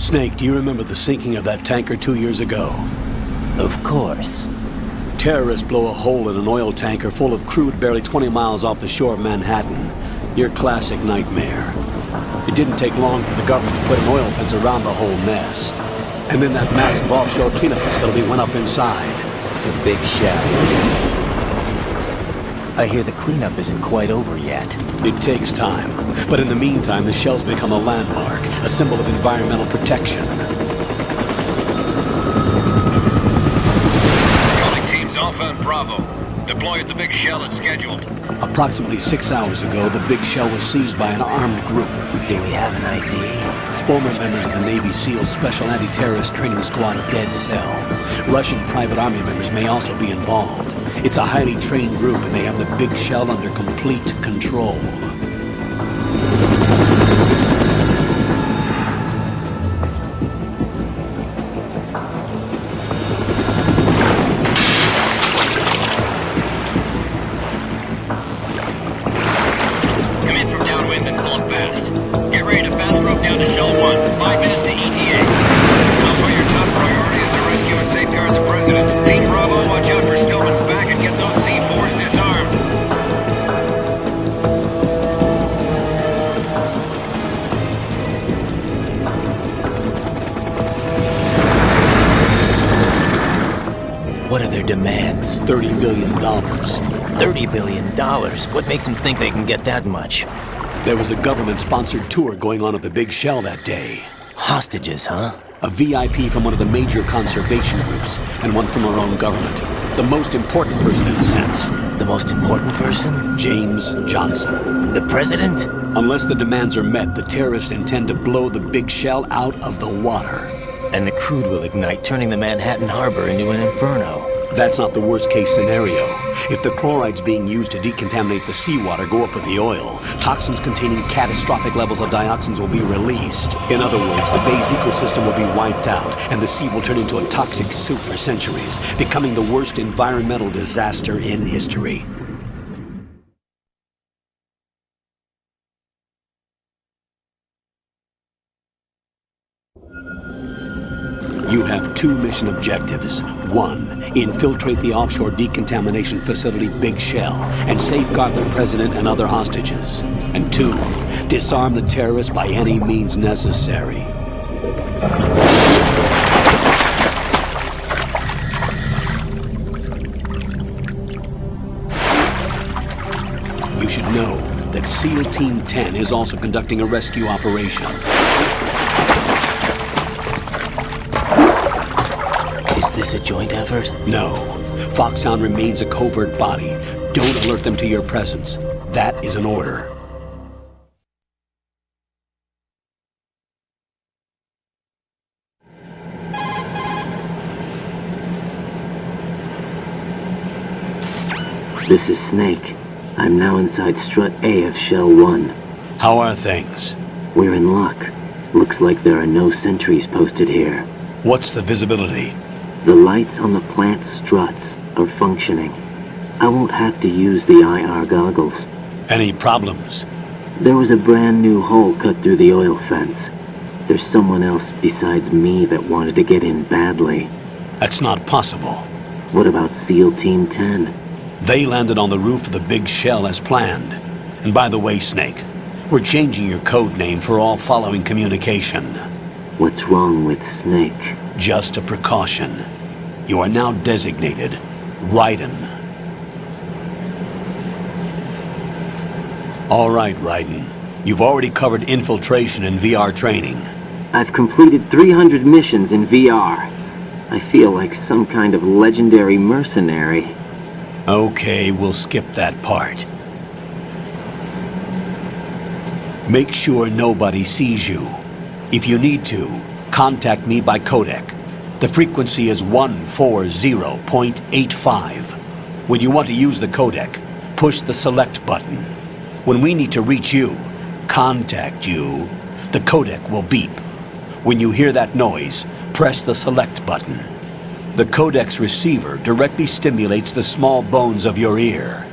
Snake, do you remember the sinking of that tanker 2 years ago? Of course. Terrorists blow a hole in an oil tanker full of crude barely 20 miles off the shore of Manhattan. Your classic nightmare. It didn't take long for the government to put an oil fence around the whole mess. And then that massive offshore cleanup facility went up inside. The big shell. I hear the cleanup isn't quite over yet. It takes time. But in the meantime, the shell's become a landmark, a symbol of environmental protection. Alpha and Bravo. Deploy at the big shell as scheduled. Approximately 6 hours ago, the big shell was seized by an armed group. Do we have an ID? Former members of the Navy SEAL Special Anti-Terrorist Training Squad Dead Cell. Russian private army members may also be involved. It's a highly trained group and they have the big shell under complete control. What are their demands? $30 billion. $30 billion? What makes them think they can get that much? There was a government-sponsored tour going on at the big shell that day. Hostages, huh? A VIP from one of the major conservation groups, and one from our own government. The most important person in a sense. The most important person? James Johnson. The president? Unless the demands are met, the terrorists intend to blow the big shell out of the water. And the crude will ignite, turning the Manhattan harbor into an inferno. That's not the worst-case scenario. If the chlorides being used to decontaminate the seawater go up with the oil, toxins containing catastrophic levels of dioxins will be released. In other words, the bay's ecosystem will be wiped out, and the sea will turn into a toxic soup for centuries, becoming the worst environmental disaster in history. You have two mission objectives. One, infiltrate the offshore decontamination facility Big Shell and safeguard the president and other hostages. And two, disarm the terrorists by any means necessary. You should know that SEAL Team 10 is also conducting a rescue operation. Is this a joint effort? No. Foxhound remains a covert body. Don't alert them to your presence. That is an order. This is Snake. I'm now inside Strut A of Shell 1. How are things? We're in luck. Looks like there are no sentries posted here. What's the visibility? The lights on the plant struts are functioning. I won't have to use the IR goggles. Any problems? There was a brand new hole cut through the oil fence. There's someone else besides me that wanted to get in badly. That's not possible. What about SEAL Team 10? They landed on the roof of the Big Shell as planned. And by the way, Snake, we're changing your code name for all following communication. What's wrong with Snake? Just a precaution. You are now designated Raiden. All right, Raiden. You've already covered infiltration and VR training. I've completed 300 missions in VR. I feel like some kind of legendary mercenary. Okay, we'll skip that part. Make sure nobody sees you. If you need to, contact me by codec. The frequency is 140.85. When you want to use the codec, push the select button. When we need to reach you, contact you, the codec will beep. When you hear that noise, press the select button. The codec's receiver directly stimulates the small bones of your ear.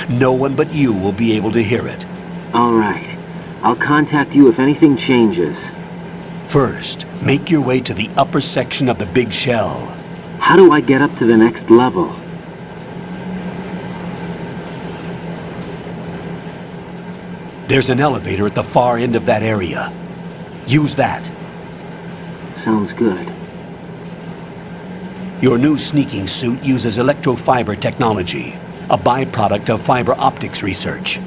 No one but you will be able to hear it. All right. I'll contact you if anything changes. First, make your way to the upper section of the big shell. How do I get up to the next level? There's an elevator at the far end of that area. Use that. Sounds good. Your new sneaking suit uses electrofiber technology, a byproduct of fiber optics research.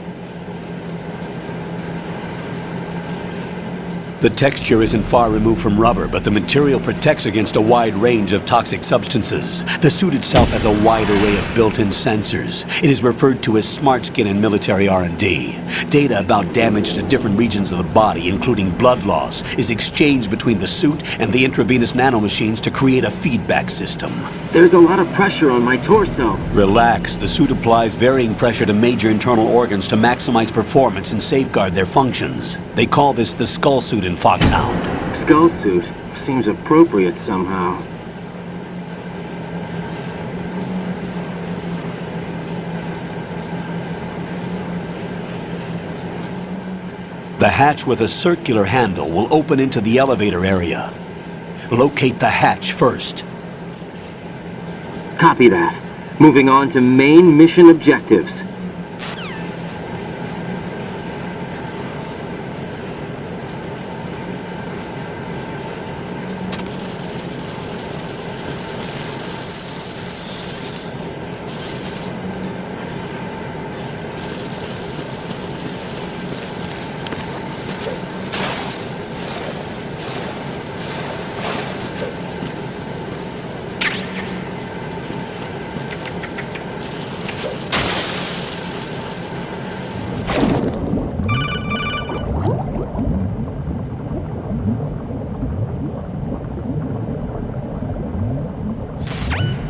The texture isn't far removed from rubber, but the material protects against a wide range of toxic substances. The suit itself has a wide array of built-in sensors. It is referred to as smart skin in military R&D. Data about damage to different regions of the body, including blood loss, is exchanged between the suit and the intravenous nanomachines to create a feedback system. There's a lot of pressure on my torso. Relax. The suit applies varying pressure to major internal organs to maximize performance and safeguard their functions. They call this the skull suit in Foxhound. Skull suit seems appropriate somehow. The hatch with a circular handle will open into the elevator area. Locate the hatch first. Copy that. Moving on to main mission objectives.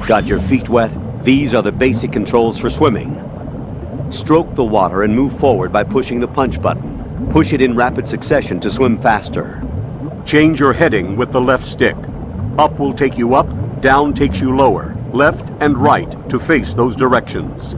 Got your feet wet? These are the basic controls for swimming. Stroke the water and move forward by pushing the punch button. Push it in rapid succession to swim faster. Change your heading with the left stick. Up will take you up, down takes you lower, left and right to face those directions.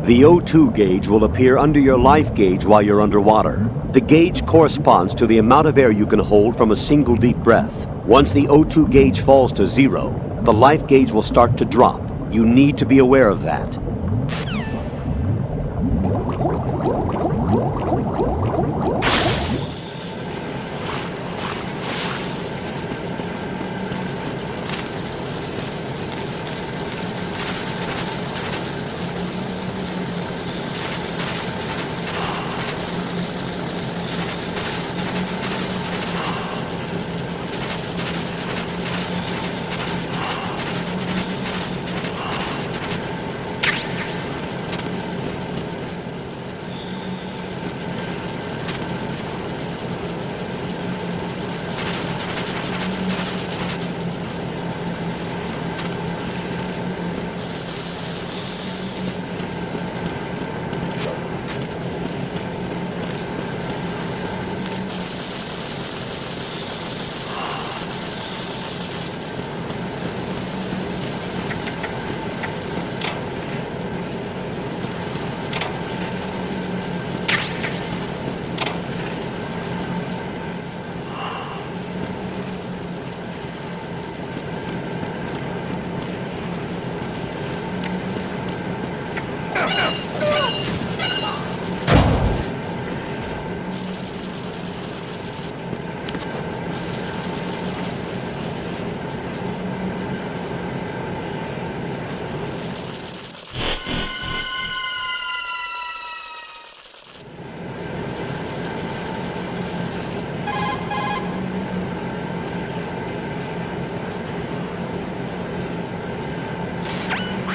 The O2 gauge will appear under your life gauge while you're underwater. The gauge corresponds to the amount of air you can hold from a single deep breath. Once the O2 gauge falls to 0, the life gauge will start to drop. You need to be aware of that.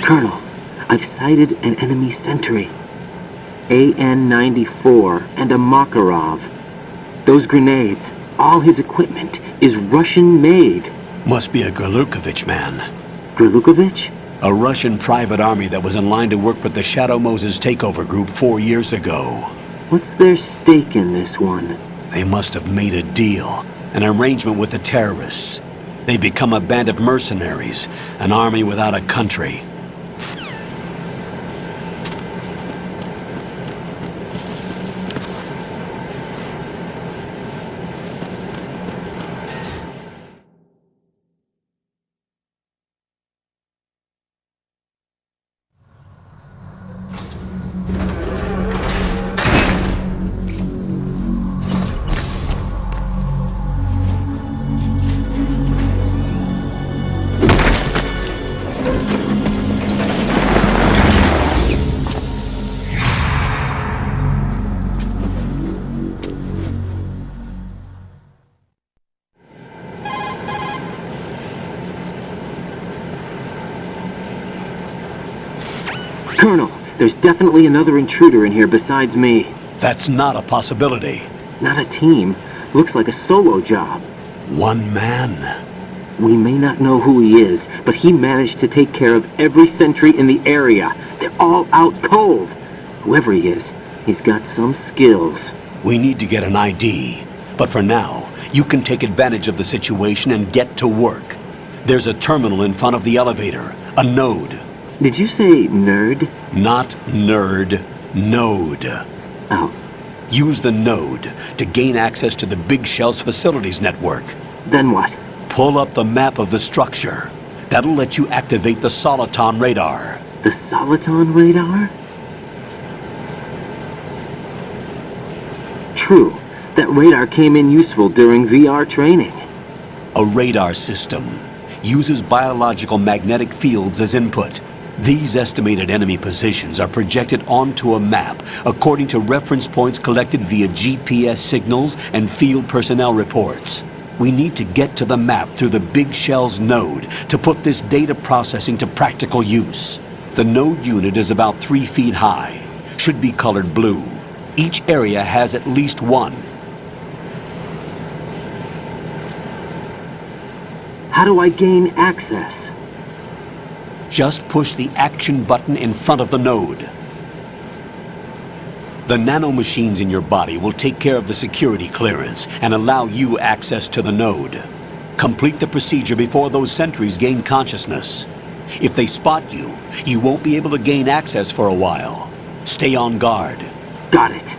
Colonel, I've sighted an enemy sentry. AN-94 and a Makarov. Those grenades, all his equipment, is Russian-made. Must be a Gorlukovich man. Gorlukovich? A Russian private army that was in line to work with the Shadow Moses takeover group 4 years ago. What's their stake in this one? They must have made a deal, an arrangement with the terrorists. They become a band of mercenaries, an army without a country. Colonel, there's definitely another intruder in here besides me. That's not a possibility. Not a team. Looks like a solo job. One man. We may not know who he is, but he managed to take care of every sentry in the area. They're all out cold. Whoever he is, he's got some skills. We need to get an ID. But for now, you can take advantage of the situation and get to work. There's a terminal in front of the elevator. A node. Did you say nerd? Not nerd. Node. Oh, Use the node to gain access to the Big Shell's facilities network. then what? Pull up the map of the structure. That'll let you activate the Soliton radar. The Soliton radar? True. That radar came in useful during VR training. A radar system uses biological magnetic fields as input. These estimated enemy positions are projected onto a map according to reference points collected via GPS signals and field personnel reports. We need to get to the map through the Big Shell's node to put this data processing to practical use. The node unit is about 3 feet high, should be colored blue. Each area has at least one. How do I gain access? Just push the action button in front of the node. The nanomachines in your body will take care of the security clearance and allow you access to the node. Complete the procedure before those sentries gain consciousness. If they spot you, you won't be able to gain access for a while. Stay on guard. Got it.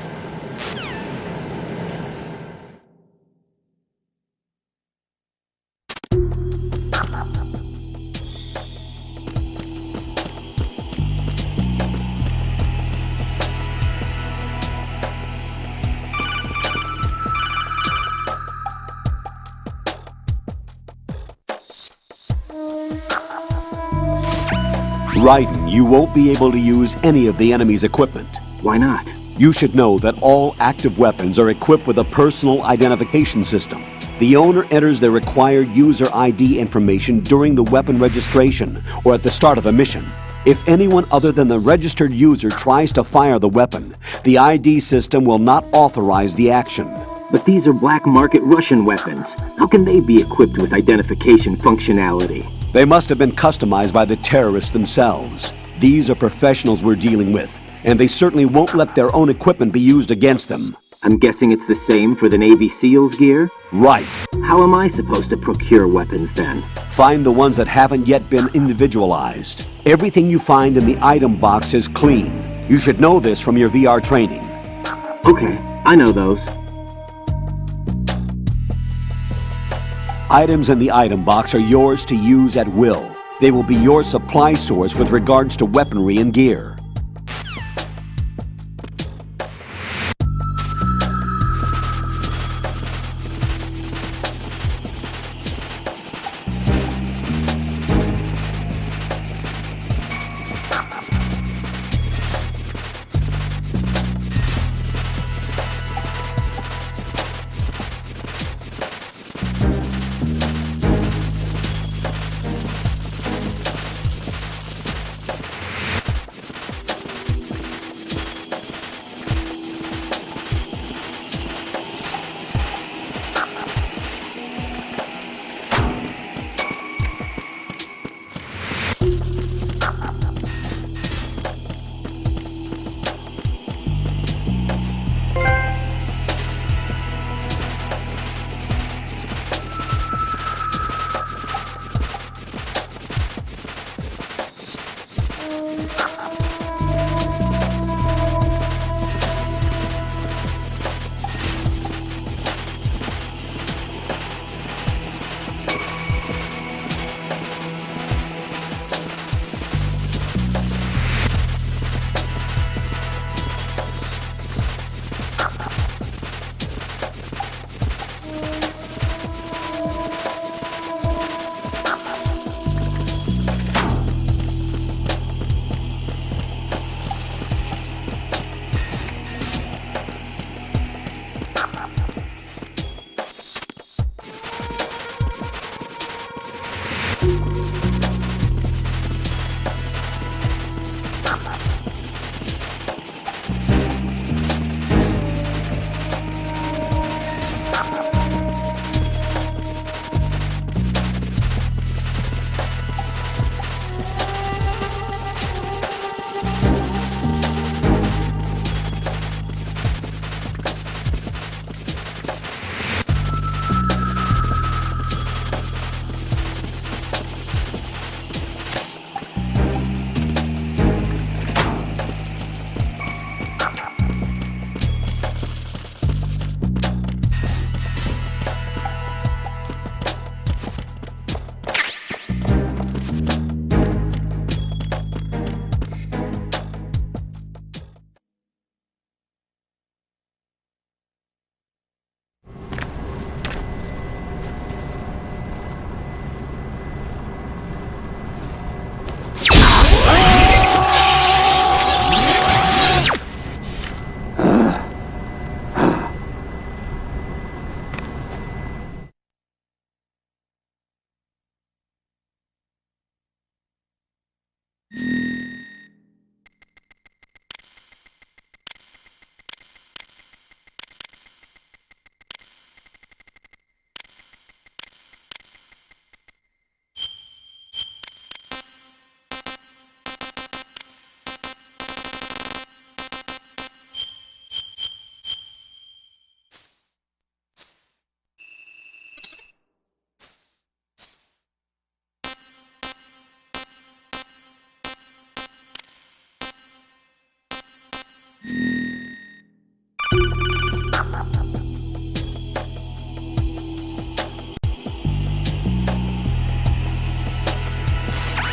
Raiden, you won't be able to use any of the enemy's equipment. Why not? You should know that all active weapons are equipped with a personal identification system. The owner enters their required user ID information during the weapon registration or at the start of a mission. If anyone other than the registered user tries to fire the weapon, the ID system will not authorize the action. But these are black market Russian weapons. How can they be equipped with identification functionality? They must have been customized by the terrorists themselves. These are professionals we're dealing with, and they certainly won't let their own equipment be used against them. I'm guessing it's the same for the Navy SEALs gear? Right. How am I supposed to procure weapons then? Find the ones that haven't yet been individualized. Everything you find in the item box is clean. You should know this from your VR training. Okay, I know those. Items in the item box are yours to use at will. They will be your supply source with regards to weaponry and gear.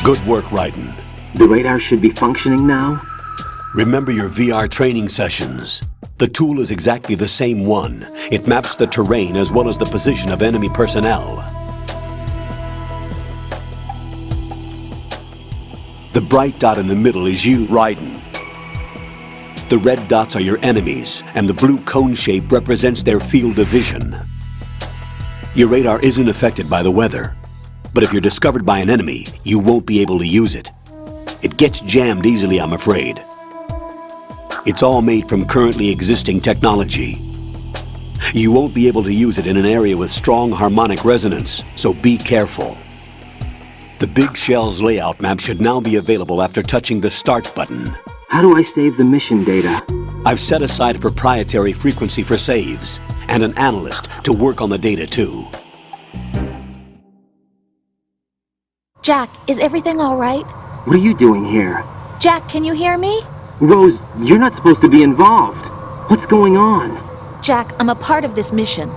Good work, Raiden. The radar should be functioning now? Remember your VR training sessions. The tool is exactly the same one. It maps the terrain as well as the position of enemy personnel. The bright dot in the middle is you, Raiden. The red dots are your enemies, and the blue cone shape represents their field of vision. Your radar isn't affected by the weather, but if you're discovered by an enemy, you won't be able to use it. It gets jammed easily, I'm afraid. It's all made from currently existing technology. You won't be able to use it in an area with strong harmonic resonance, so be careful. The Big Shell's layout map should now be available after touching the Start button. How do I save the mission data? I've set aside a proprietary frequency for saves, and an analyst to work on the data too. Jack, is everything all right? What are you doing here? Jack, can you hear me? Rose, you're not supposed to be involved. What's going on? Jack, I'm a part of this mission.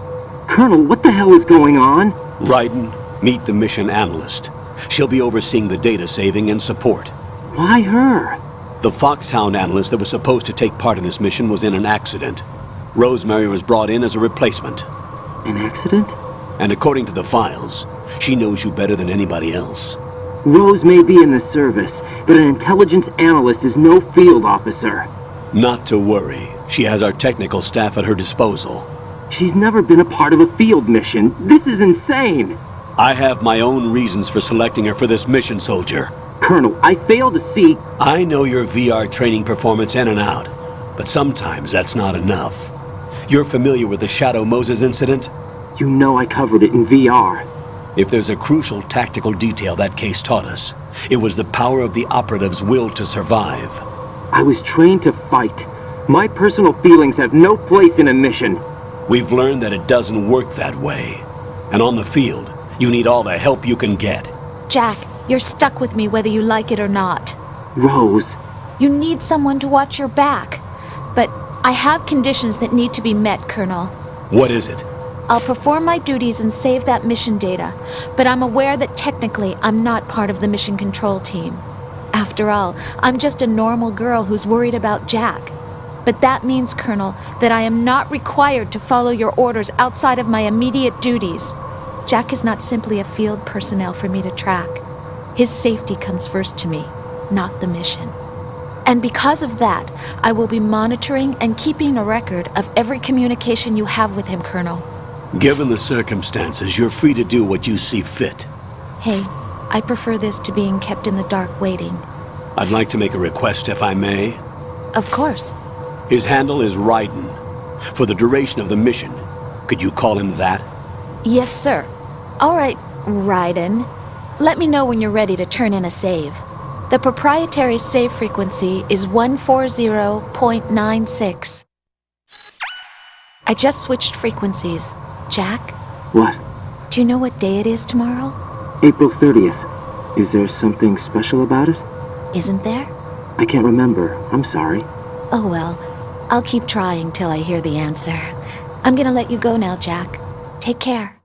Colonel, what the hell is going on? Raiden, meet the mission analyst. She'll be overseeing the data saving and support. Why her? The Foxhound analyst that was supposed to take part in this mission was in an accident. Rosemary was brought in as a replacement. An accident? And according to the files, she knows you better than anybody else. Rose may be in the service, but an intelligence analyst is no field officer. Not to worry. She has our technical staff at her disposal. She's never been a part of a field mission. This is insane! I have my own reasons for selecting her for this mission, soldier. Colonel, I fail to see... I know your VR training performance in and out, but sometimes that's not enough. You're familiar with the Shadow Moses incident? You know I covered it in VR. If there's a crucial tactical detail that case taught us, it was the power of the operative's will to survive. I was trained to fight. My personal feelings have no place in a mission. We've learned that it doesn't work that way. And on the field, you need all the help you can get. Jack, you're stuck with me whether you like it or not. Rose. You need someone to watch your back. But I have conditions that need to be met, Colonel. What is it? I'll perform my duties and save that mission data, but I'm aware that technically I'm not part of the mission control team. After all, I'm just a normal girl who's worried about Jack. But that means, Colonel, that I am not required to follow your orders outside of my immediate duties. Jack is not simply a field personnel for me to track. His safety comes first to me, not the mission. And because of that, I will be monitoring and keeping a record of every communication you have with him, Colonel. Given the circumstances, you're free to do what you see fit. Hey, I prefer this to being kept in the dark waiting. I'd like to make a request, if I may. Of course. His handle is Raiden. For the duration of the mission, could you call him that? Yes, sir. All right, Raiden. Let me know when you're ready to turn in a save. The proprietary save frequency is 140.96. I just switched frequencies. Jack? What? Do you know what day it is tomorrow? April 30th. Is there something special about it? Isn't there? I can't remember. I'm sorry. Oh well, I'll keep trying till I hear the answer. I'm gonna let you go now, Jack. Take care.